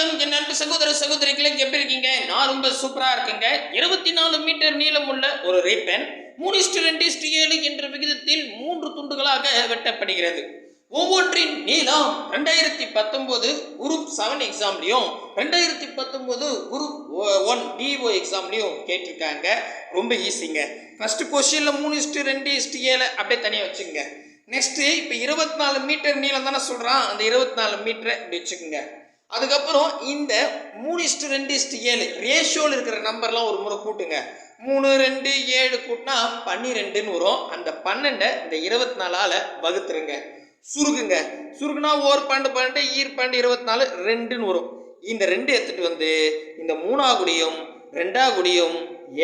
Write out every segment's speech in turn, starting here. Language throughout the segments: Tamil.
என் நண்பு சகோதர சகோதரிகளை எப்படி இருக்கீங்க? நான் ரொம்ப சூப்பரா இருக்கேங்க. 24 மீட்டர் நீளம் உள்ள ஒரு ரேப்பன் 3:2:7 என்ற விகிதத்தில் 3 துண்டுகளாக வெட்டப்படுகிறது. ஒவ்வொன்றின் நீளம் 2019 குரூப் 7 எக்ஸாம்லையும் 2019 குரூப் 1 டிஓ எக்ஸாம்லையும் கேட்டிருக்காங்க. ரொம்ப ஈஸிங்க. ஃபர்ஸ்ட் கொஸ்டின்ல 3:2:7 அப்படியே தனியாக வச்சுக்கோங்க. நெக்ஸ்ட் இப்போ 24 மீட்டர் நீளம் தானே சொல்றான், அந்த 24 மீட்டரை இப்படி வச்சுக்கோங்க. அதுக்கப்புறம் இந்த 3:2:7 ரேஷியோவில் இருக்கிற நம்பர்லாம் ஒரு முறை கூட்டுங்க. 3, 2, 7 கூட்டினா 12ன்னு வரும். அந்த 12 இந்த 24ஆல் வகுத்துருங்க. சுருக்குங்க. சுருக்குனா ஓர் 12 ஈர் 24 2ன்னு வரும். இந்த 2 எடுத்துட்டு வந்து இந்த 3ஆகுடியும் 2ஆகுடியும்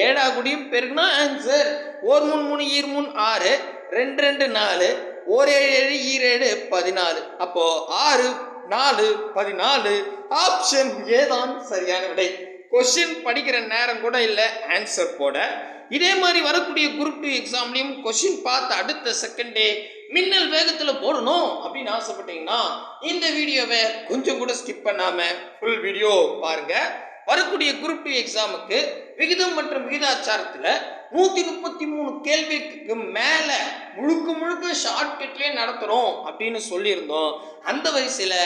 7ஆகுடியும் பெருக்குனா ஆன்சர். ஓர் 3 3 ஈர் 3 6 2 2 4 ஓர் 7 7 ஈர் 7 14. அப்போ 6 4 14 ஆப்ஷன் ஏ தான் சரியான விடை. கொஸ்டின் படிக்கிற நேரம் கூட இல்லை ஆன்சர் போட. இதே மாதிரி வரக்கூடிய குரூப் 2 எக்ஸாம்லையும் கொஸ்டின் பார்த்து அடுத்த செகண்டே மின்னல் வேகத்தில் போடணும் அப்படின்னு ஆசைப்பட்டீங்கன்னா இந்த வீடியோவை கொஞ்சம் கூட ஸ்கிப் பண்ணாம ஃபுல் வீடியோ பாருங்க. வரக்கூடிய குரூப் 2 எக்ஸாமுக்கு விகிதம் மற்றும் விகிதாச்சாரத்தில் 133 கேள்விக்கு மேல முழுக்க ஷார்ட்கட்லேயே நடத்துகிறோம் அப்படின்னு சொல்லியிருந்தோம். அந்த வரிசையில்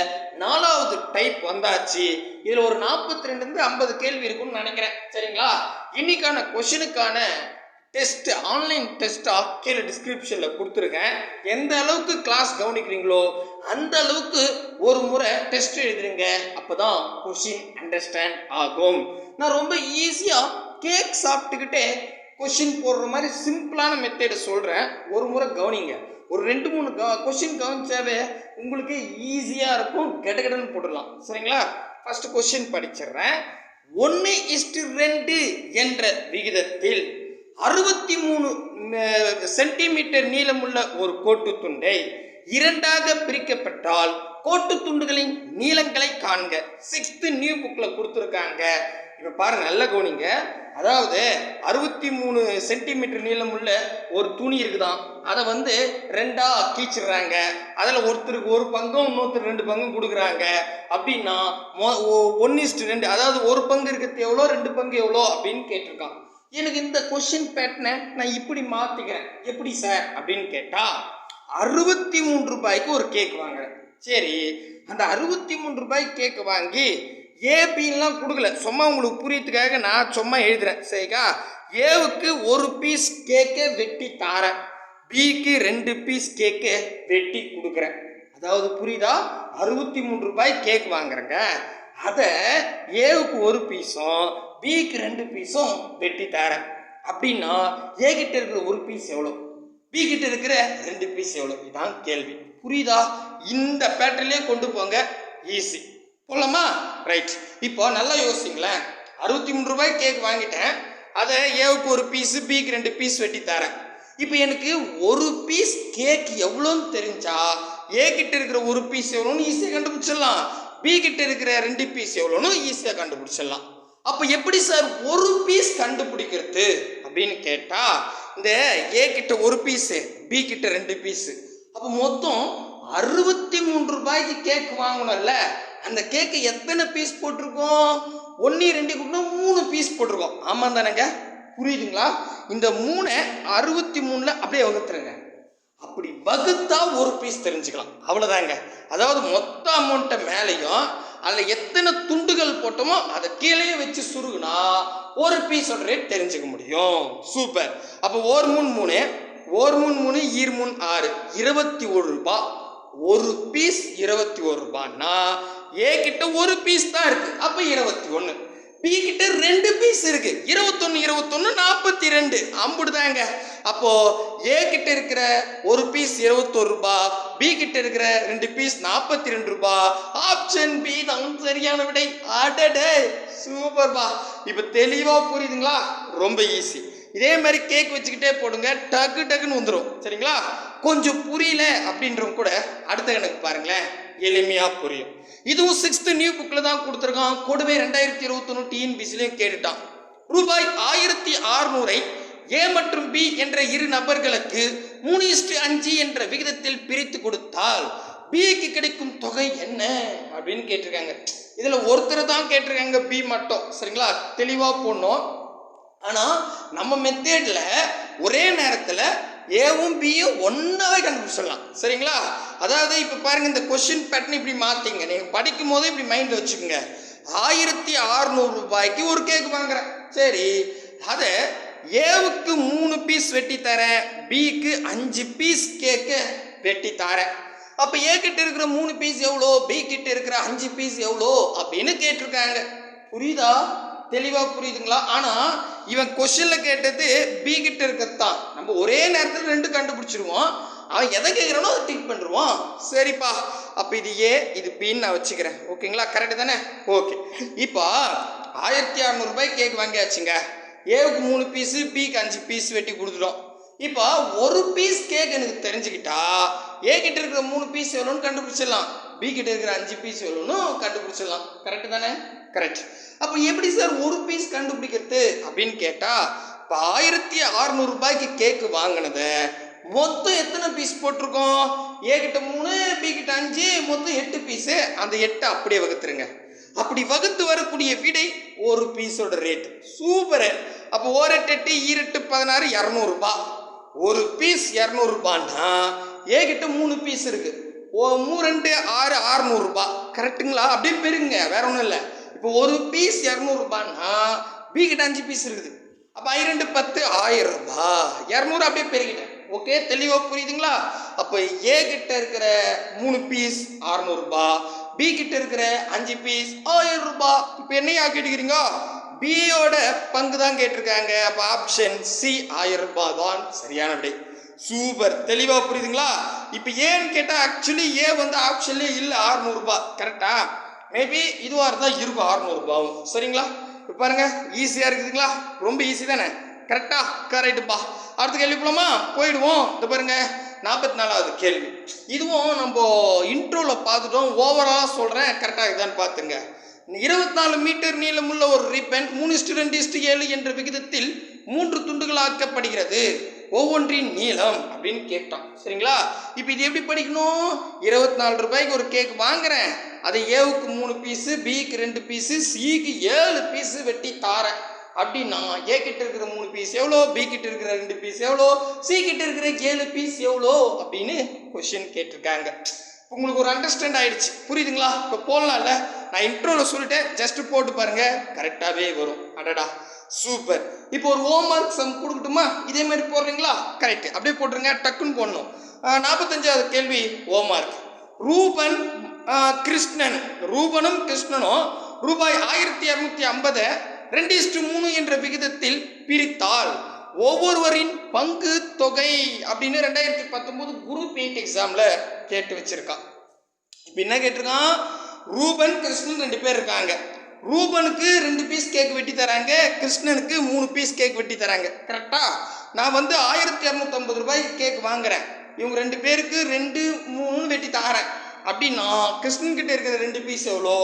4வது டைப் வந்தாச்சு. இதில் ஒரு 42 50 கேள்வி இருக்குன்னு நினைக்கிறேன். சரிங்களா? இன்னைக்கான கொஸ்டினுக்கான டெஸ்ட் ஆன்லைன் டெஸ்ட்டாக கீழே டிஸ்கிரிப்ஷனில் கொடுத்துருக்கேன். எந்த அளவுக்கு கிளாஸ் கவனிக்கிறீங்களோ அந்த அளவுக்கு ஒரு முறை டெஸ்ட் எழுதுறீங்க. அப்போ தான் கொஸ்டின் அண்டர்ஸ்டாண்ட் ஆகும். நான் ரொம்ப ஈஸியாக கேக் சாப்பிட்டுக்கிட்டே கொஸ்டின் போடுற மாதிரி சிம்பிளான மெத்தேடை சொல்கிறேன். ஒரு முறை கவனிங்க. ஒரு 2-3 கொஸ்டின் கவனிச்சாவே உங்களுக்கு ஈஸியாக இருக்கும். கடன்னு போட்டுடலாம். சரிங்களா? First question படிச்சிடுறேன். 1:2 என்ற விகிதத்தில் 63 சென்டிமீட்டர் நீளமுள்ள ஒரு கோட்டு துண்டை 2ஆக பிரிக்கப்பட்டால் கோட்டு துண்டுகளின் நீளங்களை காண்க. 6th நியூ புக்கில் கொடுத்துருக்காங்க. இப்போ பாருங்க, நல்ல கவனிங்க. அதாவது 63 சென்டிமீட்டர் நீளம் உள்ள ஒரு துணி இருக்குதான். அதை வந்து 2ஆ கீச்சிடுறாங்க. அதில் ஒருத்தருக்கு ஒரு பங்கும் இன்னொருத்தர் 2 பங்கும் கொடுக்குறாங்க. அப்படின்னா 1:2, அதாவது ஒரு பங்கு இருக்கிறது எவ்வளோ, 2 பங்கு எவ்வளோ அப்படின்னு கேட்டிருக்கான். எனக்கு இந்த கொஸ்டின் பேட்டர்னை நான் இப்படி மாற்றிக்கிறேன். எப்படி சார் அப்படின்னு கேட்டால் 63 ரூபாய்க்கு ஒரு கேக் வாங்குறேன். சரி, அந்த 63 ரூபாய்க்கு கேக்கு வாங்கி ஏபின்லாம் கொடுக்கல, சும்மா உங்களுக்கு புரியத்துக்காக நான் சும்மா எழுதுறேன். சரிக்கா? ஏவுக்கு ஒரு பீஸ் கேக்கை வெட்டி தாரேன், பிக்கு 2 பீஸ் கேக்கை வெட்டி கொடுக்குறேன். அதாவது புரியுதா? 63 ரூபாய் கேக் வாங்குறேங்க. அதை ஏவுக்கு ஒரு பீஸும் பிக்கு 2 பீஸும் வெட்டி தரேன். அப்படின்னா ஏ கிட்ட இருக்கிற ஒரு பீஸ் எவ்வளோ, பி கிட்ட இருக்கிற 2 பீஸ் எவ்வளோ? இதான் கேள்வி. புரியுதா? இந்த பேட்டர்லேயே கொண்டு போங்க, ஈஸி. போலாமா? ரைட். இப்போ நல்லா யோசிங்களேன். 63 ரூபாய் கேக் வாங்கிட்டேன். அதை ஏவுக்கு ஒரு பீஸு பிக்கு 2 பீஸ் வெட்டி தரேன். இப்போ எனக்கு ஒரு பீஸ் கேக் எவ்வளோன்னு தெரிஞ்சா ஏ கிட்ட இருக்கிற ஒரு பீஸ் எவ்வளோன்னு ஈஸியாக கண்டுபிடிச்சிடலாம். பி கிட்ட இருக்கிற 2 பீஸ் எவ்வளோன்னு ஈஸியாக கண்டுபிடிச்சிடலாம். அப்போ எப்படி சார் ஒரு பீஸ் கண்டுபிடிக்கிறது அப்படின்னு கேட்டால், இந்த ஏ கிட்ட ஒரு பீஸு பி கிட்ட 2 பீஸு, அப்போ மொத்தம் 63 ரூபாய்க்கு கேக் வாங்கணும்ல. அந்த கேக்கு எத்தனை பீஸ் போட்டிருக்கோம்? 1 2 கூட 3 பீஸ் போட்டிருக்கோம். ஆமாம் தானேங்க? புரியுதுங்களா? இந்த 3 63ல் அப்படியே வகுத்துருங்க. அப்படி வகுத்தா ஒரு பீஸ் தெரிஞ்சுக்கலாம். அவ்வளோதாங்க. அதாவது மொத்த அமௌண்ட்டை மேலேயும் அதில் எத்தனை துண்டுகள் போட்டோமோ அதை கீழே வச்சு சுருகுனா ஒரு பீஸோட ரேட் தெரிஞ்சுக்க முடியும். சூப்பர். அப்போ ஓர் 3 3 ஓர் 3 3 ஈர் 3 6 21 ரூபாய். ஒரு பீஸ் 21 ரூபான்னா ஏ கிட்ட ஒரு பீஸ் தான் இருக்கு, அப்போ 21. பி கிட்ட 2 பீஸ் இருக்கு, 21 21 42. அம்புடுதாங்க. அப்போ ஏ கிட்ட இருக்கிற ஒரு பீஸ் 21 ரூபாய், பி கிட்ட இருக்கிற 2 பீஸ் 42 ரூபாய். ஆப்ஷன் பி தான் சரியான விடை. அடடே, சூப்பர்பா. இப்போ தெளிவா புரியுதுங்களா? ரொம்ப ஈஸி. இதே மாதிரி கேக் வச்சுக்கிட்டே போடுங்க, டக்குன்னு வந்துடும். சரிங்களா? கொஞ்சம் புரியல அப்படின்றவங்க கூட அடுத்த கணக்கு பாருங்களேன், எளிமையா புரியும். இதுவும் 6th நியூ புக்கில் தான் கொடுத்துருக்கான். கூடவே 2021 டிஎன்பிசிலையும் கேட்டுட்டான். ரூபாய் 1600 ஏ மற்றும் பி என்ற இரு நபர்களுக்கு 3:5 என்ற விகிதத்தில் பிரித்து கொடுத்தால் பிக்கு கிடைக்கும் தொகை என்ன அப்படின்னு கேட்டிருக்காங்க. இதுல ஒருத்தர் தான் கேட்டிருக்காங்க பி மட்டும். சரிங்களா, தெளிவா போடணும். ஆனா நம்ம மெத்தேட்ல ஒரே நேரத்துல ஏவும் பியும் ஒன்னாவே கண்டுபிடிச்சிடலாம். சரிங்களா, அதாவது இப்ப பாருங்க, இந்த கொஸ்டின் பேட்டர்ன் இப்படி மாத்திங்க. நீங்க படிக்கும் போதே இப்படி மைண்ட்ல வச்சுக்கோங்க. 1600 ரூபாய்க்கு ஒரு கேக் வாங்குறேன். சரி, அத ஏவுக்கு 3 பீஸ் வெட்டி தரேன், பிக்கு 5 பீஸ் கேக்கு வெட்டி தரேன். அப்ப ஏ கிட்ட இருக்கிற 3 பீஸ் எவ்வளோ, பி கிட்ட இருக்கிற 5 பீஸ் எவ்வளோ அப்படின்னு கேட்டிருக்காங்க. புரியுதா? தெளிவா புரியுதுங்களா? ஆனா இவன் கொஸ்டின்ல கேட்டது பி கிட்ட இருக்கத்தான். நம்ம ஒரே நேரத்தில் 2 கண்டுபிடிச்சிருவோம். அவன் எதை கேட்கிறானோ அதை டிக் பண்ணிடுவோம். சரிப்பா, அப்ப இது ஏ, இது பின்னு நான் வச்சுக்கிறேன். ஓகேங்களா, கரெக்ட் தானே? ஓகே. இப்போ 1600 ரூபாய் கேக் வாங்கியாச்சுங்க. ஏவுக்கு 3 பீஸ், பிக்கு 5 பீஸ் வெட்டி கொடுத்துட்டோம். இப்போ ஒரு பீஸ் கேக் எனக்கு தெரிஞ்சுக்கிட்டா ஏ கிட்ட இருக்கிற 3 பீஸ் எவ்வளோன்னு கண்டுபிடிச்சிடலாம், பி கிட்ட இருக்கிற 5 பீஸ் எவ்வளோன்னு கண்டுபிடிச்சிடலாம். கரெக்ட் தானே? கரெக்ட். அப்போ எப்படி சார் ஒரு பீஸ் கண்டுபிடிக்கிறது அப்படின்னு கேட்டா, இப்போ 1600 ரூபாய்க்கு கேக்கு வாங்கினதை மொத்தம் எத்தனை பீஸ் போட்டிருக்கோம்? ஏ கிட்ட 3, பி கிட்ட 5, மொத்தம் 8 பீஸு. அந்த 8 அப்படியே வகுத்துருங்க. அப்படி வகுத்து வரக்கூடிய விடை ஒரு பீஸோட ரேட். சூப்பர். அப்போ 1 8 8 2 16 200 ரூபாய். ஒரு பீஸ் 200 ரூபான்னா ஏ கிட்ட 3 பீஸ் இருக்கு, 3 2 6 600 ரூபாய். கரெக்டுங்களா? அப்படியே பெருங்க, வேற ஒன்றும் இல்லை. இப்போ ஒரு பீஸ் 200 ரூபான்னா பி கிட்ட 5 பீஸ் இருக்குது. அப்போ 2 10 1000 ரூபாய். 200 அப்படியே பெருகிட்டேன். ஓகே, தெளிவா புரியுதுங்களா? அப்போ ஏ கிட்ட இருக்கிற 3 பீஸ் 600 ரூபாய், பி கிட்ட இருக்கிற 5 பீஸ் 1000 ரூபாய். இப்போ என்னையா கேட்டுக்கிறீங்க? பியோட பங்கு தான் கேட்டிருக்காங்க. அப்போ ஆப்ஷன் சி 1000 ரூபாய் தான் சரியான விடை. சூப்பர், தெளிவா புரியுதுங்களா? இப்போ ஏன்னு கேட்டால் ஆக்சுவலி ஏ வந்து ஆப்ஷன்லேயே இல்லை 600 ரூபாய். கரெக்டா? மேபி இதுவாக இருந்தால் இருக்கும் 600 ரூபாயும். சரிங்களா? இப்போ பாருங்க, ஈஸியாக இருக்குதுங்களா? ரொம்ப ஈஸி தானே? கரெக்டா? கரெக்டுப்பா. அடுத்த கேள்வி போலாமா? போயிடுவோம். இந்த பாருங்க, 44வது கேள்வி. இதுவும் நம்ம இன்ட்ரோவில் பார்த்துட்டோம். ஓவராலாக சொல்கிறேன், கரெக்டாக இதுதான் பார்த்துங்க. 24 மீட்டர் நீளமுள்ள ஒரு ரிப்பன் 3:2:7 என்ற விகிதத்தில் 3 துண்டுகளாக்கப்படுகிறது. ஒவ்வொன்றின் நீளம் அப்படின்னு கேட்டான். சரிங்களா? இப்போ இது எப்படி படிக்கணும்? 24 ரூபாய்க்கு ஒரு கேக் வாங்குறேன், அதை ஏவுக்கு 3 பீஸு, பிக்கு 2 பீஸு, சிக்கு 7 பீஸு வெட்டி தாரேன். அப்படின்னா ஏ கிட்ட இருக்கிற 3 பீஸ் எவ்வளோ, பி கிட்ட இருக்கிற 2 பீஸ் எவ்வளோ, சி கிட்ட இருக்கிற 7 பீஸ் எவ்வளோ அப்படின்னு கொஸ்டின் கேட்டிருக்காங்க. உங்களுக்கு ஒரு அண்டர்ஸ்டாண்ட் ஆயிடுச்சு, புரியுதுங்களா? இப்போ போடலாம்ல, நான் இன்ட்ரோவில் சொல்லிட்டேன், ஜஸ்ட் போட்டு பாருங்க, கரெக்டாகவே வரும். அடடா, சூப்பர். இப்போ ஒரு ஹோம்ஒர்க் சம் கொடுக்கட்டுமா? இதே மாதிரி போடுறீங்களா? கரெக்ட், அப்படியே போட்டுருங்க, டக்குன்னு போடணும். 45வது கேள்வி ஹோம்ஒர்க். ரூபனும் கிருஷ்ணனும் ரூபாய் 1250 2:3 என்ற விகிதத்தில் பிரித்தால் ஒவ்வொருவரின் பங்கு தொகை அப்படின்னு 2019 குரூப் 8 எக்ஸாம்ல கேட்டு வச்சிருக்கான். இப்போ என்ன கேட்டிருக்கான்? ரூபன் கிருஷ்ணன் 2 பேர் இருக்காங்க. ரூபனுக்கு 2 பீஸ் கேக் வெட்டி தராங்க, கிருஷ்ணனுக்கு 3 பீஸ் கேக் வெட்டி தராங்க. கரெக்டா? நான் வந்து 1250 ரூபாய்க்கு கேக் வாங்குறேன், இவங்க 2 பேருக்கு 2 3 வெட்டி தரேன். அப்படின்னா கிருஷ்ணன் கிட்ட இருக்கிற 2 பீஸ் எவ்வளோ,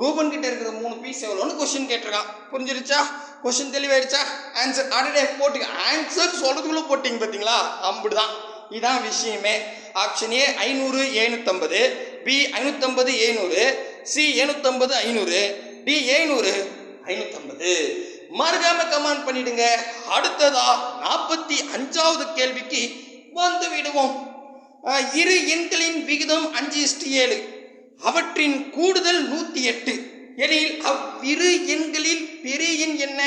ரூபன் கிட்ட இருக்கிற 3 பீஸ் எவ்வளோன்னு கொஸ்டின் கேட்டிருக்கான். புரிஞ்சிருச்சா? கொஸ்டின் தெளிவாயிடுச்சா? ஆன்சர் ஆல்ரெடி போட்டிங்க, ஆன்சர் சொல்றதுக்குள்ள போட்டிங்க பார்த்தீங்களா? அப்படிதான், இதுதான் விஷயமே. Option A 500 750, B 550 700, C 750 500, D 700 550. மறக்காம கமெண்ட் பண்ணிடுங்க. அடுத்ததா 45வது கேள்விக்கு வந்து விடுவோம். இரு எண்களின் விகிதம் 5:7, அவற்றின் கூடுதல் 108 எனில் அவ்விரு எண்களில் பெரிய எண் என்ன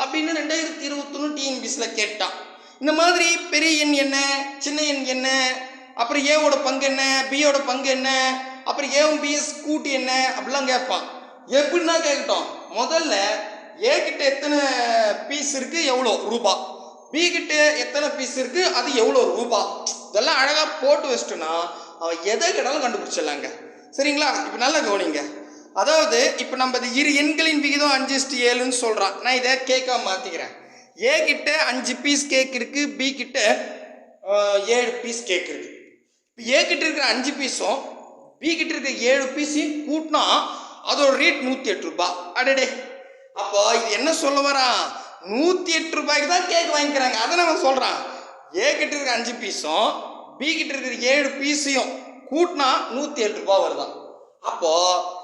அப்படின்னு 2021 டிஎன்பிஎஸ்ல கேட்டான். இந்த மாதிரி பெரிய எண் என்ன, சின்ன எண் என்ன, அப்புறம் ஏவோட பங்கு என்ன, பியோட பங்கு என்ன, அப்புறம் ஏவும் பிஎஸ் கூட்டு என்ன அப்படிலாம் கேட்பான். எப்படின்னா கேட்கட்டும், முதல்ல ஏ கிட்ட எத்தனை பீஸ் இருக்கு எவ்வளோ ரூபா, பி கிட்ட எத்தனை பீஸ் இருக்கு அது எவ்வளோ ரூபா, இதெல்லாம் அழகா போட்டு வச்சிட்டோன்னா அவன் எதை கேட்டாலும் கண்டுபிடிச்சிடலாங்க. சரிங்களா? இப்போ நல்லா கவனிங்க. அதாவது இப்போ நம்ம இரு எண்களின் விகிதம் 5:7ன்னு சொல்றான். நான் இதை கேக்கா மாத்திக்கிறேன். ஏ கிட்ட 5 பீஸ் கேக் இருக்கு, பி கிட்ட 7 பீஸ் கேக் இருக்கு. ஏ கிட்ட இருக்கிற 5 பீஸும் பி கிட்ட இருக்கிற 7 பீஸையும் கூட்டினா அதோட ரேட் 108 ரூபாய். அடடே, அப்போ இது என்ன சொல்ல வரான்? 108 ரூபாய்க்கு தான் கேக் வாங்கிக்கிறாங்க. அதை நம்ம சொல்றான். ஏ கிட்ட இருக்கிற 5 பீஸும் பி கிட்ட இருக்கிற 7 பீஸையும் கூட்டினா 107 ரூபாய் வருதான். அப்போ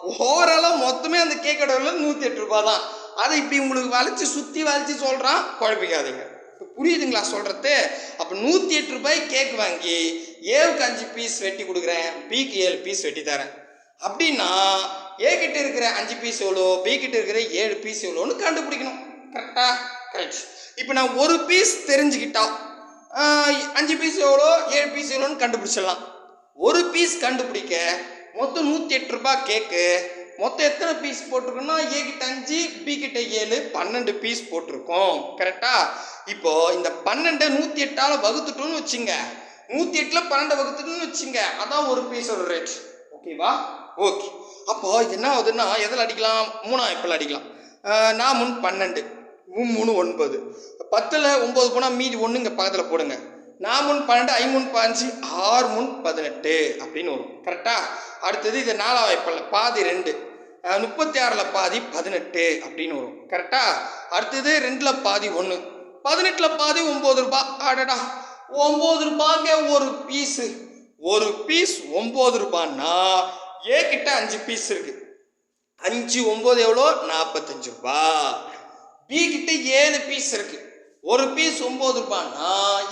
ஓவராலாக மொத்தமே அந்த கேக்கோட விலை 108 ரூபாய் தான். அதை இப்படி உங்களுக்கு சுற்றி வளைச்சி சொல்கிறான், குழப்பிக்காதீங்க. இப்போ புரியுதுங்களா சொல்கிறது? அப்போ 108 ரூபாய் கேக் வாங்கி ஏவுக்கு 5 பீஸ் வெட்டி கொடுக்குறேன், பிக்கு 7 பீஸ் வெட்டி தரேன். அப்படின்னா ஏ கிட்ட இருக்கிற 5 பீஸ் எவ்வளோ, பி கிட்ட இருக்கிற 7 பீஸ் எவ்வளோன்னு கண்டுபிடிக்கணும். கரெக்டா? கரெக்ட். இப்போ நான் ஒரு பீஸ் தெரிஞ்சுக்கிட்டா 5 பீஸ் எவ்வளோ 7 பீஸ் எவ்வளோன்னு கண்டுபிடிச்சிடலாம். ஒரு பீஸ் கண்டுபிடிக்க மொத்தம் 108 ரூபாய் கேக்கு. மொத்தம் எத்தனை பீஸ் போட்டிருக்கோம்னா ஏ கிட்ட 5 பி கிட்ட 7 12 பீஸ் போட்டிருக்கோம். கரெக்டா? இப்போ இந்த 12 108ஆல் வகுத்துட்டோன்னு வச்சுங்க, 108ல் 12 வகுத்துட்டோன்னு வச்சுங்க, அதான் ஒரு பீஸோட ரேட். ஓகேவா? ஓகே. அப்போ என்ன ஆகுதுன்னா எதில் அடிக்கலாம்? 3ஆம் எப்பில் அடிக்கலாம். நான் முன் 12 3 9 10ல் 9 போனால் மீதி 1 இங்கே பக்கத்தில் போடுங்க. நான் முன் 12 5 முன் 15 6 முன் 18 அப்படின்னு வரும். கரெக்டா? அடுத்தது இது 4ஆம் எப்பில் பாதி 2 36ல் பாதி 18 அப்படின்னு வரும். கரெக்டா? அடுத்தது 2ல் பாதி 1 18ல் பாதி 9 ரூபாய். ஆடடா 9 ரூபாய்ங்க ஒரு பீஸு. ஒரு பீஸ் 9 ரூபான்னா ஏ கிட்ட 5 பீஸ் இருக்கு. 5 9 எவ்வளோ? 45 ரூபாய். பி கிட்ட 7 பீஸ் இருக்கு. ஒரு பீஸ் 9 ரூபான்னா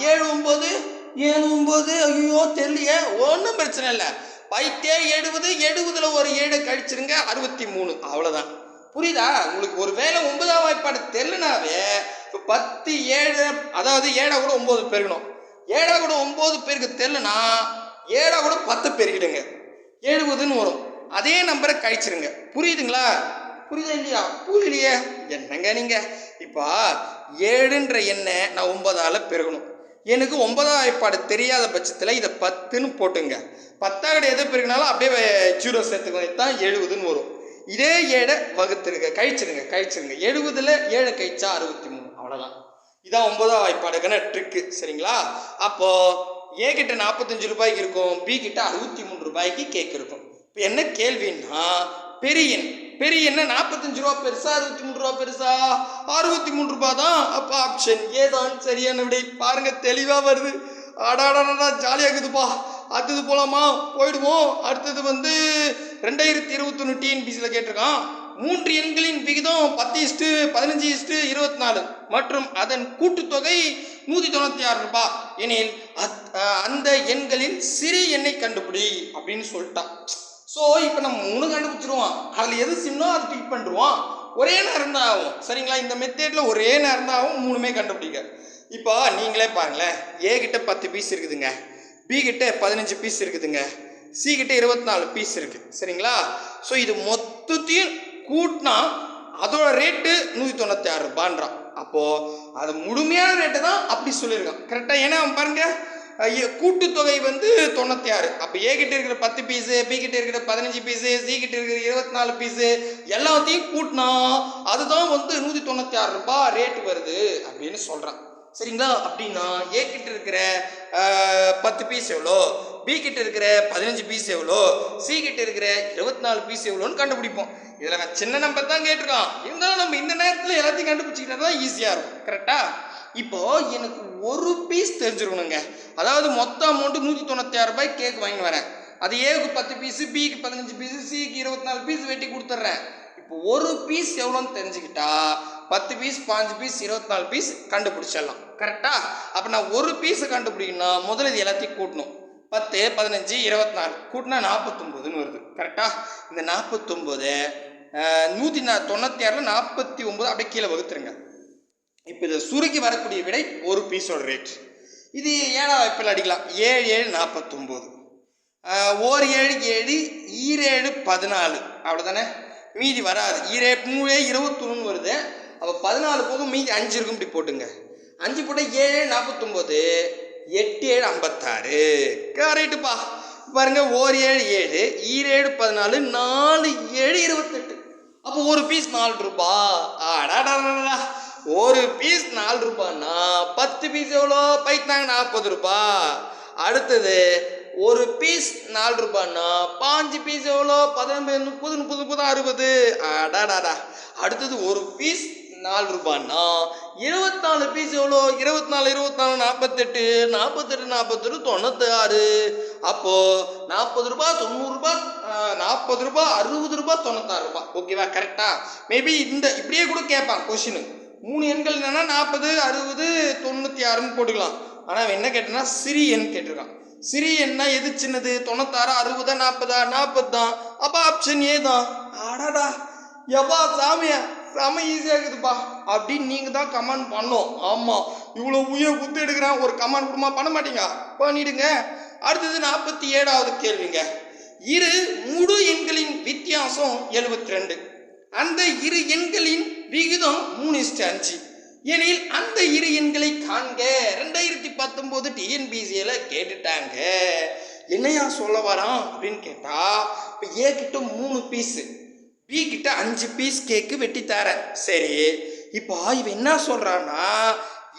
7 9 ஐயோ தெரியலையே, ஒன்றும் பிரச்சனை இல்லை. 70ல் ஒரு 7 கழிச்சிருங்க 63. அவ்வளோதான். புரியுதா உங்களுக்கு? ஒரு வேளை 9ஆம் வாய்ப்பாடு தெரியலனாவே இப்போ 10 7 அதாவது 7 கூட 9 பெருகணும். 7 கூட 9 பேருக்கு தெரியலனா 7 கூட 10 பெருகிடுங்க 70ன்னு வரும். அதே நம்பரை கழிச்சிருங்க. புரியுதுங்களா? புரியுதா இல்லையா? புரியலையே என்னங்க நீங்கள். இப்போ 7ன்ற எண்ணை நான் 9ஆல் பெருகணும். எனக்கு 9ஆம் வாய்ப்பாடு தெரியாத பட்சத்தில் இதை 10ன்னு போட்டுங்க. 10 எதை பெருகினாலும் அப்படியே 0 சேர்த்துக்கணும். இதுதான் 70ன்னு வரும். இதே 7 வகுத்துருங்க, கழிச்சிருங்க 70ல் 7 கழிச்சா 63. அவ்வளோதான். இதான் 9ஆம் வாய்ப்பாடுக்கான ட்ரிக்கு. சரிங்களா? அப்போது ஏ கிட்ட 45 ரூபாய்க்கு இருக்கும், பி கிட்ட 63 ரூபாய்க்கு கேக் இருக்கும். இப்போ என்ன கேள்வின்னா பெரிய எண்ணெய் 45 ரூபா பெருசா 63 ரூபா பெருசா? 63 ரூபாய் தான். அப்போ ஆப்ஷன் ஏ தான் சரியான விடை. பாருங்க தெளிவாக வருது. ஆடாடா ஜாலியாக இருக்குதுப்பா. அடுத்தது போலாமா? போயிடுவோம். அடுத்தது 2021 டிஎன்பிசியில் கேட்டிருக்கான். 3 எண்களின் விகிதம் 10:15:24 மற்றும் அதன் கூட்டுத்தொகை 196 ரூபாய் எனில் அந்த எண்களின் சிறு எண்ணை கண்டுபிடி அப்படின்னு சொல்லிட்டான். ஸோ இப்போ நம்ம 3 கண்டுபிடிச்சிருவோம். அதில் எது சின்னோ அதை டிக் பண்ணிடுவோம். ஒரே நேரம் தான் ஆகும். சரிங்களா? இந்த மெத்தேடில் ஒரே நேரம் தான் ஆகும் 3மே கண்டுபிடிக்க. இப்போ நீங்களே பாருங்களேன். ஏ கிட்ட 10 பீஸ் இருக்குதுங்க, பி கிட்ட 15 பீஸ் இருக்குதுங்க, சி கிட்ட 24 பீஸ் இருக்குது. சரிங்களா? ஸோ இது மொத்தத்தையும் கூட்டினா அதோட ரேட்டு 196 ரூபான்றான். அப்போது அது முழுமையான ரேட்டு தான் அப்படி சொல்லியிருக்கான். கரெக்டாக? ஏன்னா அவன் பாருங்க கூட்டுத்தொகை 96. அப்போ ஏ கிட்ட இருக்கிற 10 பீஸு, பி கிட்ட இருக்கிற 15 பீஸு, சி கிட்ட இருக்கிற 24 பீஸு எல்லாத்தையும் கூட்டினா அதுதான் 196 ரூபாய் ரேட்டு வருது அப்படின்னு சொல்கிறான். சரிங்களா? அப்படின்னா ஏ கிட்ட இருக்கிற 10 பீஸ் எவ்வளோ, பி கிட்ட இருக்கிற 15 பீஸ் எவ்வளோ, சி கிட்ட இருக்கிற 24 பீஸ் எவ்வளோன்னு கண்டுபிடிப்போம். இதில் நான் சின்ன நம்பர் தான் கேட்டிருக்கான். இருந்தாலும் நம்ம இந்த நேரத்தில் எல்லாத்தையும் கண்டுபிடிச்சிக்கிட்டா தான் ஈஸியாக இருக்கும். கரெக்டா? இப்போ எனக்கு ஒரு பீஸ் தெரிஞ்சிருக்கணுங்க. அதாவது மொத்த அமௌண்ட்டு 196 ரூபாய் கேக் வாங்கி வரேன். அது ஏக்கு 10 பீஸு, பிக்கு 15 பீஸு, சிக்கு 24 பீஸ் வெட்டி கொடுத்துட்றேன். இப்போ ஒரு பீஸ் எவ்வளோன்னு தெரிஞ்சுக்கிட்டா 10 பீஸ் 15 பீஸ் 24 பீஸ் கண்டுபிடிச்சிடலாம். கரெக்டா? அப்போ நான் ஒரு பீஸை கண்டுபிடிக்கணும்னா முதல்ல இது எல்லாத்தையும் கூட்டணும். 10 15 24 கூட்டினா 49ன்னு வருது. கரெக்டா? இந்த 49 196ல் 49 அப்படியே கீழே வகுத்துருங்க. இப்போ இதை சுருக்கி வரக்கூடிய விடை ஒரு பீஸோட ரேட். இது 7ஆம் வாய்ப்பில் அடிக்கலாம். 7 7 49 ஓர் 7 7 7 14 அவ்வளோதானே. மீதி வராது. 3 21 வருது. அப்போ 14 போகும், மீதி 5 இருக்கும். இப்படி போட்டுங்க. 5 போட்டால் 7 49 8 7 56. கரெக்டுப்பா. பாருங்க, ஓர் 7 7 7 14 4 7 28. அப்போ ஒரு பீஸ் 4 ரூபா. ஆடாடா, ஒரு பீஸ் 4 ரூபான்னா 10 பீஸ் எவ்வளோ? பைத்தாங்க 40 ரூபா. அடுத்தது ஒரு பீஸ் 4 ரூபான்னா 5 பீஸ் எவ்வளோ? 19 30 30 30 60. அடாடாடா. அடுத்தது ஒரு பீஸ் ரூபான்னா 24 பீஸ் எவ்வளோ? 24 24 48 48 48 96. அப்போ 40 ரூபா 90 ரூபா 40 ரூபா 60 ரூபா 96 ரூபா. ஓகேவா? கரெக்டா? மேபி இப்படியே கூட கேட்பான் கொஸ்டின். 3 எண்கள் என்னன்னா 40 60 96ன்னு போட்டுக்கலாம். ஆனால் அவன் என்ன கேட்டான்னா சிறிய எண் கேட்டிருக்கான். சிறிய எண்ணா எது சின்னது? 96 60 40 40 தான். அப்போ ஆப்ஷன் ஏ தான். ஆடாடா எப்பா சாமியா செம ஈஸியாக இருக்குதுப்பா அப்படின்னு நீங்கள் தான் கமெண்ட் பண்ணோம். ஆமாம், இவ்வளோ உயிர் குத்து எடுக்கிறேன், ஒரு கமெண்ட் கொடுமா பண்ண மாட்டீங்க? பண்ணிடுங்க. அடுத்தது 47வது கேள்விங்க. இரு முழு எண்களின் வித்தியாசம் 72. அந்த இரு எண்களின் விகிதம் 3:5 எனில் அந்த இரு எண்களை காண்க. 2019 டிஎன்பிசியில கேட்டுட்டாங்க. என்னையா சொல்ல வரான் அப்படின்னு கேட்டா, இப்போ ஏ கிட்ட 3 பீஸு, பி கிட்ட 5 பீஸ் கேக்கு வெட்டி தர. சரி, இப்போ இவன் என்ன சொல்றான்னா,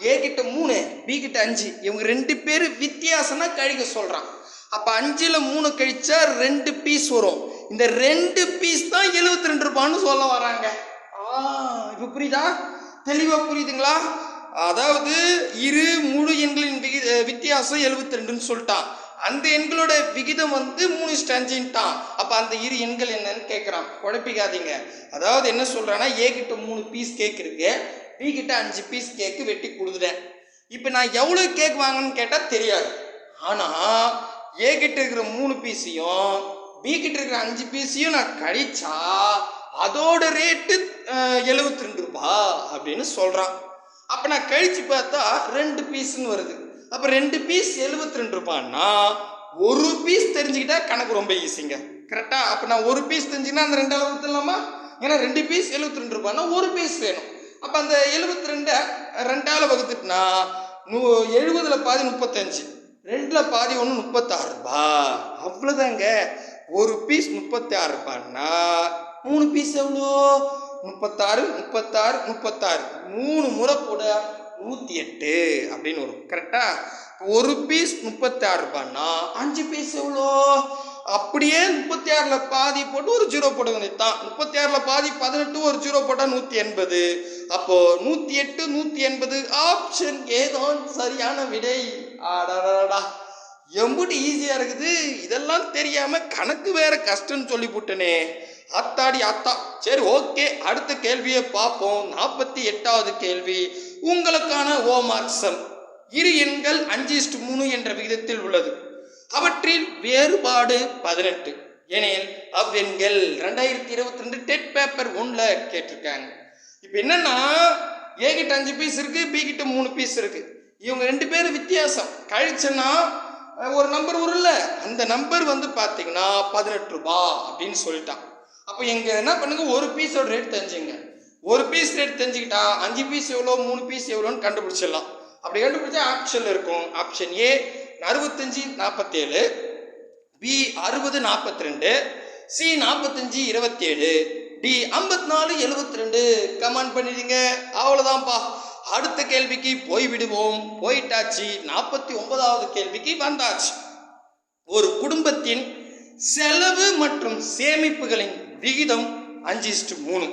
ஏ கிட்ட 3 பி கிட்ட 5, இவங்க 2 பேர் வித்தியாசம்னா கழிக்க சொல்றான். அப்போ 5ல் 3 கழிச்சா 2 பீஸ் வரும். இந்த 2 பீஸ் தான் 72 ரூபான்னு சொல்ல வராங்க. இப்போ புரியுதா? தெளிவாக புரியுதுங்களா? அதாவது இரு முழு எண்களின் வித்தியாசம் 72ன்னு சொல்லிட்டான். அந்த எண்களோட விகிதம் 3:5ன்ட்டான். அப்போ அந்த இரு எண்கள் என்னன்னு கேட்குறான். குழப்பிக்காதீங்க. அதாவது என்ன சொல்கிறான்னா, ஏ கிட்ட 3 பீஸ் கேக் இருக்கு, பி கிட்ட 5 பீஸ் கேக்கு வெட்டி கொடுத்துட்டேன். இப்போ நான் எவ்வளோ கேக் வாங்கன்னு கேட்டால் தெரியாது. ஆனால் ஏ கிட்ட இருக்கிற 3 பீஸையும் பி கிட்ட இருக்கிற 5 பீஸையும் நான் கழிச்சா அதோட ரேட்டு 72 ரூபா அப்படின்னு சொல்கிறான். அப்போ நான் கழிச்சு பார்த்தா 2 பீஸ்ன்னு வருது. அப்போ 2 பீஸ் 72 ரூபான்னா ஒரு பீஸ் தெரிஞ்சுக்கிட்டா கணக்கு ரொம்ப ஈஸிங்க. கரெக்டாக? அப்போ நான் ஒரு பீஸ் தெரிஞ்சுக்கினா அந்த 2 அளவு ஊற்றலாமா? ஏன்னா 2 பீஸ் 72 ரூபான்னா ஒரு பீஸ் வேணும். அப்போ அந்த 72 2ஆல் வகுத்துட்டுனா 70ல் பாதி 35, 2ல் பாதி 1 36 ரூபா. அவ்வளோதாங்க. ஒரு பீஸ் 36 ரூபான்னா 3 பீஸ் எவ்வளோ? 36 36 36 3 முறை போட 108 அப்படின்னு வரும். கரெக்டா? ஒரு பீஸ் 36 ரூபான்னா 5 பீஸ் எவ்வளோ? அப்படியே 36ல் பாதி போட்டு ஒரு 0 போட வேண்டியதுதான். 36ல் பாதி 18, ஒரு 0 போட்டால் 180. அப்போ 108 180 ஆப்ஷன் ஏதான் சரியான விடை. ஆடாடா, எம்புட்டு ஈஸியாக இருக்குது. இதெல்லாம் தெரியாமல் கணக்கு வேற கஷ்டம்னு சொல்லி போட்டனே. அத்தாடி அத்தா. சரி, ஓகே, அடுத்த கேள்வியை பார்ப்போம். 48வது கேள்வி உங்களுக்கான ஹோம்வொர்க் சம். இரு எண்கள் 5:3 என்ற விகிதத்தில் உள்ளது. அவற்றில் வேறுபாடு 18 எனில் அவ்வெண்கள். 2022 டெட் பேப்பர் 1ல் கேட்டிருக்காங்க. இப்போ என்னன்னா, ஏ கிட்ட 5 பீஸ் இருக்கு, பி கிட்ட 3 பீஸ் இருக்கு. இவங்க 2 பேரும் வித்தியாசம் கழிச்சுன்னா ஒரு நம்பர் வரும்ல, அந்த நம்பர் பார்த்தீங்கன்னா 18 ரூபா அப்படின்னு சொல்லிட்டான். அப்போ எங்க என்ன பண்ணுங்க, ஒரு பீஸோட ரேட் தெரிஞ்சுங்க. ஒரு பீஸ் ரேட் தெரிஞ்சுக்கிட்டா 5 பீஸ் எவ்வளோ 3 பீஸ் எவ்வளோன்னு கண்டுபிடிச்சிடலாம். அப்படி கண்டுபிடிச்சா ஆப்ஷன் இருக்கும். Option A 65 47, B 60 42, C 45 27, D 54 72. Comment பண்ணிடுங்க. அவ்வளோதான்ப்பா. அடுத்த கேள்விக்கு போய்விடுவோம். போயிட்டாச்சு. 49வது கேள்விக்கு வந்தாச்சு. ஒரு குடும்பத்தின் செலவு மற்றும் சேமிப்புகளின் விகிதம் 5:3.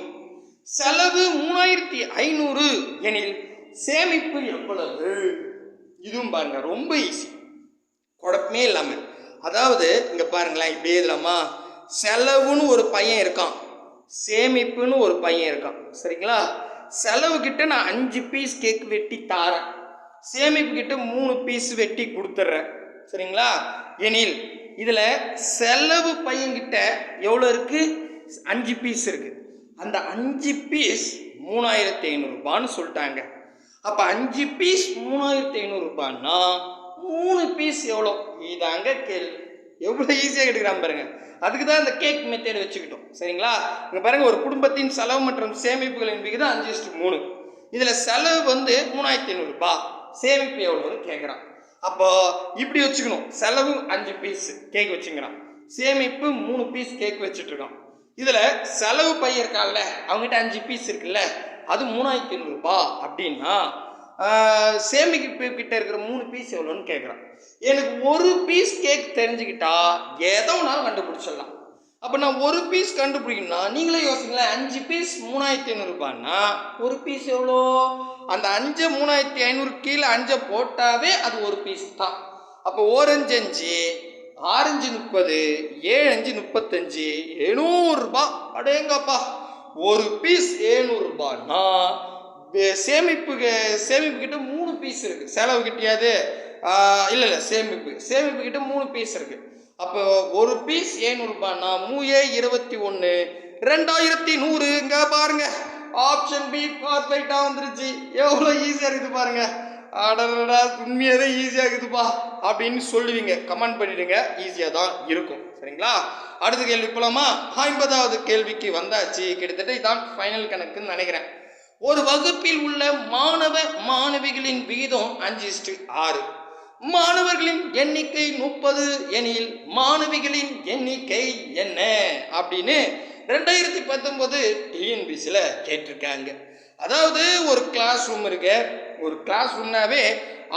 செலவு 3500 எனில் சேமிப்பு எவ்வளவு? இதுவும் பாருங்க, ரொம்ப ஈஸி, குழப்பமே இல்லாமல். அதாவது இங்கே பாருங்களேன், இப்படியே இல்லாமா, செலவுன்னு ஒரு பையன் இருக்கான், சேமிப்புன்னு ஒரு பையன் இருக்கான். சரிங்களா? செலவு கிட்ட நான் 5 பீஸ் கேக் வெட்டி தாரேன், சேமிப்பு கிட்ட 3 பீஸ் வெட்டி கொடுத்துட்றேன். சரிங்களா? எனில் இதில் செலவு பையன்கிட்ட எவ்வளோ இருக்குது? 5 பீஸ் இருக்குது. அந்த 5 பீஸ் 3500 ரூபான்னு சொல்லிட்டாங்க. அப்போ 5 பீஸ் 3500 ரூபான்னா 3 பீஸ் எவ்வளோ? இதாங்க கேள்வி. எவ்வளோ ஈஸியாக எடுக்கிறான் பாருங்க. அதுக்கு தான் இந்த கேக் மெத்தேட் வச்சுக்கிட்டோம். சரிங்களா? இங்கே பாருங்கள், ஒரு குடும்பத்தின் செலவு மற்றும் சேமிப்புகளின் விகிதம் 5:3. இதில் செலவு 3500 ரூபாய், சேமிப்பு எவ்வளோன்னு கேட்குறான். அப்போ இப்படி வச்சுக்கணும். செலவு 5 பீஸ் கேக் வச்சுக்கிறான், சேமிப்பு 3 பீஸ் கேக் வச்சுட்டு இருக்கான். இதில் செலவு பையன் இருக்கான்ல, அவங்ககிட்ட 5 பீஸ் இருக்குல்ல, அது 3500 ரூபாய் அப்படின்னா சேமிப்பு கிட்ட இருக்கிற 3 பீஸ் எவ்வளோன்னு கேட்குறான். எனக்கு ஒரு பீஸ் கேக் தெரிஞ்சுக்கிட்டா எதோனாலும் கண்டுபிடிச்சிடலாம். அப்போ நான் ஒரு பீஸ் கண்டுபிடிக்கணும்னா நீங்களே யோசிங்களேன். 5 பீஸ் 3500 ரூபாய்னா ஒரு பீஸ் எவ்வளோ? அந்த 5 3500 கீழே 5 போட்டாவே அது ஒரு பீஸ் தான். அப்போ ஓரஞ்சு 5, ஆரஞ்சு 30, 7 5 35, 700 ரூபாய். அடேங்கப்பா, ஒரு பீஸ் 700 ரூபாய்னா சேமிப்பு கிட்ட 3 பீஸ் இருக்கு. செலவு கிட்டியாது இல்லை சேமிப்பு கிட்ட 3 பீஸ் இருக்கு. அப்போ ஒரு பீஸ் 700 ரூபாய்னா 3 2100 இங்க பாருங்க. ஆப்ஷன் பி பர்ஃபெக்டா வந்துருச்சு. எவ்வளோ ஈஸியா இருக்குது பாருங்க. அடடா, உண்மையாவே ஈஸியா இருக்குதுப்பா அப்படின்னு சொல்லுவீங்க. கமெண்ட் பண்ணிடுங்க, ஈஸியா தான் இருக்கும். சரிங்களா? அடுத்த கேள்வி போலாமா? 50வது கேள்விக்கு வந்தாச்சு. கிட்டத்தட்ட இதான் ஃபைனல் கணக்குன்னு நினைக்கிறேன். ஒரு வகுப்பில் உள்ள மாணவ மாணவிகளின் விகிதம் 5:6. மாணவர்களின் எண்ணிக்கை 30 எனில் மாணவிகளின் எண்ணிக்கை என்ன அப்படின்னு 2019 டிஎன்பிசியில் கேட்டிருக்காங்க. அதாவது ஒரு கிளாஸ் ரூம் இருக்கு. ஒரு கிளாஸ் ரூம்னாவே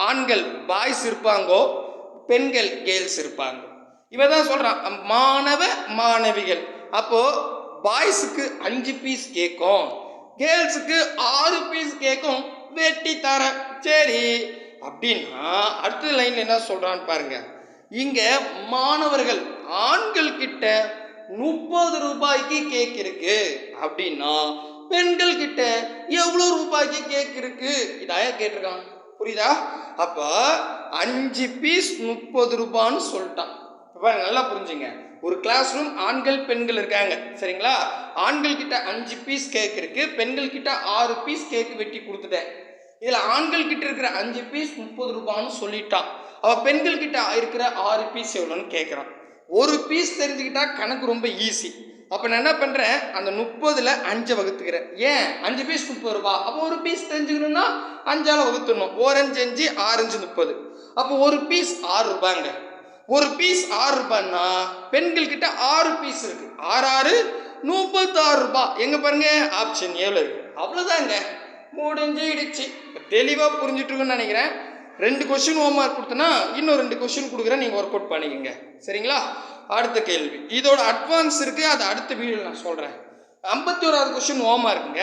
ஆண்கள் பாய்ஸ் இருப்பாங்கோ, பெண்கள் கேர்ள்ஸ் இருப்பாங்க. இவன் தான் சொல்றான் மாணவ மாணவிகள். அப்போ பாய்ஸுக்கு 5 பீஸ் கேட்கும், கேர்ள்ஸுக்கு 6 பீஸ் கேட்கும். வெட்டி தர சரி அப்படின்னா அடுத்த லைன்ல என்ன சொல்றான்னு பாருங்க. இங்க மாணவர்கள் ஆண்கள் கிட்ட 30 ரூபாய்க்கு கேக் இருக்கு அப்படின்னா பெண்கள் கிட்ட எவ்வளவு ரூபாய்க்கு கேக் இருக்கு இதாய கேட்டிருக்கான். புரியுதா? அப்ப 5 பீஸ் 30 ரூபான்னு சொல்லிட்டான். நல்லா புரிஞ்சுங்க. ஒரு கிளாஸ் ரூம் ஆண்கள் பெண்கள் இருக்காங்க. சரிங்களா? ஆண்கள் கிட்ட 5 பீஸ் கேக் இருக்கு, பெண்கள் கிட்ட 6 பீஸ் கேக் வெட்டி கொடுத்துட்டேன். இதுல ஆண்கள் கிட்ட இருக்கிற 5 பீஸ் 30 ரூபான்னு சொல்லிட்டான். அவ பெண்கள் கிட்ட இருக்கிற 6 பீஸ் எவ்வளோன்னு கேட்கறான். ஒரு பீஸ் தெரிஞ்சுக்கிட்டா கணக்கு ரொம்ப ஈஸி. அப்ப நான் என்ன பண்றேன், அந்த 30ல் 5 வகுத்துக்கிறேன். ஏன் 5 பீஸ் 30 ரூபாய். அப்போ ஒரு பீஸ் தெரிஞ்சுக்கணும்னா 5ஆல வகுத்துடணும். ஓரஞ்சு 5, ஆரஞ்சு 30. அப்போ ஒரு பீஸ் 6 ரூபாய்ங்க. ஒரு பீஸ் 6 ரூபாய்னா பெண்கள் கிட்ட 6 பீஸ் இருக்கு. 6 36 ரூபாய். எங்க பாருங்க, ஆப்ஷன் ஏல இருக்கு. அவ்வளவுதாங்க, முடிஞ்சிடுச்சு. தெளிவா புரிஞ்சுட்டு இருக்குன்னு நினைக்கிறேன். 2 கொஸ்டின் ஹோம்ஒர்க் கொடுத்தனா இன்னும் 2 கொஸ்டின் கொடுக்குறேன், நீங்க ஒர்க் அவுட் பண்ணிக்கங்க. சரிங்களா? அடுத்த கேள்வி இதோட அட்வான்ஸ் இருக்கு, அது அடுத்த வீடியோவில் நான் சொல்றேன். 51வது கொஸ்டின் ஹோம்ஒர்க்குங்க.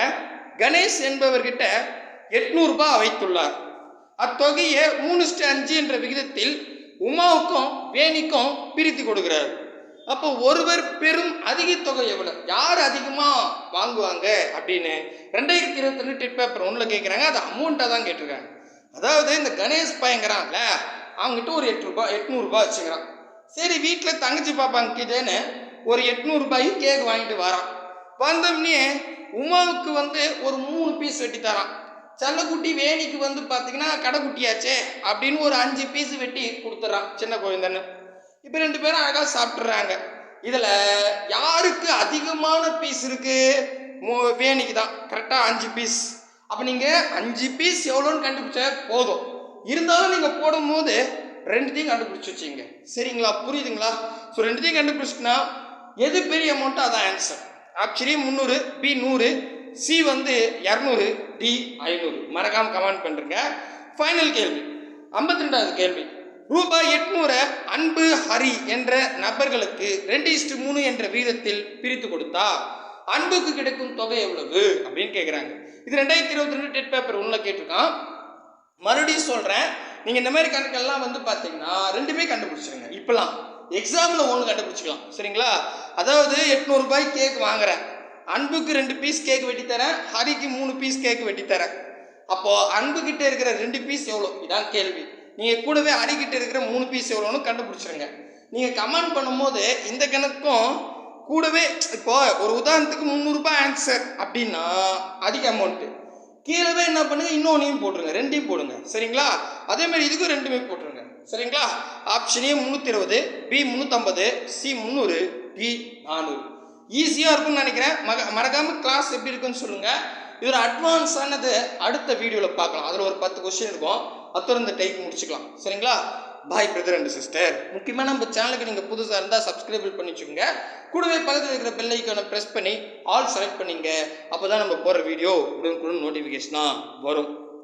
கணேஷ் என்பவர்கிட்ட 800 ரூபாய் வைத்துள்ளார். அத்தொகையை 3:5 என்ற விகிதத்தில் உமாவுக்கும் வேணிக்கும் பிரித்து கொடுக்கிறார். அப்போ ஒருவர் பெரும் அதிக தொகை எவ்வளவு, யார் அதிகமா வாங்குவாங்க அப்படின்னு 2022 டெட் பேப்பர் 1ல கேட்குறாங்க. அது அமௌண்ட்டாக தான் கேட்டிருக்காங்க. அதாவது இந்த கணேஷ் பயங்கரான்ல, அவங்ககிட்ட ஒரு 800 ரூபாய் வச்சுக்கிறான். சரி, வீட்டில் தங்கச்சி பாப்பாங்க கிட்டேன்னு ஒரு 800 ரூபாய்க்கு கேக் வாங்கிட்டு வரான். வந்தோம்னே உமாவுக்கு ஒரு 3 பீஸ் வெட்டி தரான். செல்லக்குட்டி வேணிக்கு பார்த்தீங்கன்னா கடைக்குட்டியாச்சே அப்படின்னு ஒரு 5 பீஸ் வெட்டி கொடுத்துட்றான், சின்ன குழந்தைன்னு. இப்போ 2 பேரும் அழகாக சாப்பிட்றாங்க. இதில் யாருக்கு அதிகமான பீஸ் இருக்கு? வேணிக்கு தான். கரெக்டாக 5 பீஸ். அப்போ நீங்கள் 5 பீஸ் எவ்வளோன்னு கண்டுபிடிச்சா போதும். இருந்தாலும் நீங்கள் போடும்போது 2த்தையும் கண்டுபிடிச்சி வச்சிங்க. சரிங்களா? புரியுதுங்களா? ஸோ 2த்தையும் கண்டுபிடிச்சிட்டுனா எது பெரிய அமௌண்ட்டோ அதான் answer. Actually 300, B 100, C 200, D 500. மறக்காம கமெண்ட் பண்ணுங்க. ஃபைனல் கேள்வி 52வது கேள்வி. ரூபாய் 800 அன்பு ஹரி என்ற நபர்களுக்கு 2:3 என்ற விகிதத்தில் பிரித்து கொடுத்தா அன்புக்கு கிடைக்கும் தொகை எவ்வளவு அப்படின்னு கேட்குறாங்க. இது 2022 டெட் பேப்பர் 1ல கேட்டிருக்கான். மறுபடியும் சொல்றேன், நீங்க இந்த மாதிரி கணக்கெல்லாம் பார்த்தீங்கன்னா 2மே கண்டுபிடிச்சிருங்க. இப்பெல்லாம் எக்ஸாம்ல 1 கண்டுபிடிச்சிக்கலாம். சரிங்களா? அதாவது 800 ரூபாய் கேக் வாங்குறேன், அன்புக்கு 2 பீஸ் கேக் வெட்டி தரேன், ஹரிக்கு 3 பீஸ் கேக் வெட்டி தரேன். அப்போ அன்பு கிட்ட இருக்கிற 2 பீஸ் எவ்வளோ இதான் கேள்வி. நீங்க கூடவே ஹரிக்கிட்ட இருக்கிற 3 பீஸ் எவ்வளோன்னு கண்டுபிடிச்சிருங்க. நீங்க கமெண்ட் பண்ணும்போது இந்த கணக்கும் கூடவே, இப்போ ஒரு உதாரணத்துக்கு 300 ரூபாய் ஆன்சர் அப்படின்னா அதிக அமௌண்ட்டு, கீழவே என்ன பண்ணுங்க, இன்னொன்னையும் போட்டுருங்க, 2ஐயும் போடுங்க. சரிங்களா? அதே மாதிரி இதுக்கும் 2மே போட்டுருங்க. சரிங்களா? Option A 320, B 350, C 300, D 400. ஈஸியாக இருக்கும்னு நினைக்கிறேன். மறக்காம கிளாஸ் எப்படி இருக்குன்னு சொல்லுங்க. இது ஒரு அட்வான்ஸ் ஆனது அடுத்த வீடியோவில் பார்க்கலாம். அதில் ஒரு 10 கொஸ்டின் இருக்கும். அத்தோட இந்த டைப் முடிச்சுக்கலாம். சரிங்களா? பாய் பிரதர் அண்ட் சிஸ்டர். முக்கியமாக நம்ம சேனலுக்கு நீங்கள் புதுசாக இருந்தால் சப்ஸ்கிரைப் பண்ணி வச்சுக்கோங்க. கூடவே பக்கத்தில் இருக்கிற பெல் ஐக்கானை ப்ரெஸ் பண்ணி ஆல் செலக்ட் பண்ணிங்க. அப்போ தான் நம்ம போகிற வீடியோ உடனுக்குடன் நோட்டிஃபிகேஷனாக வரும்.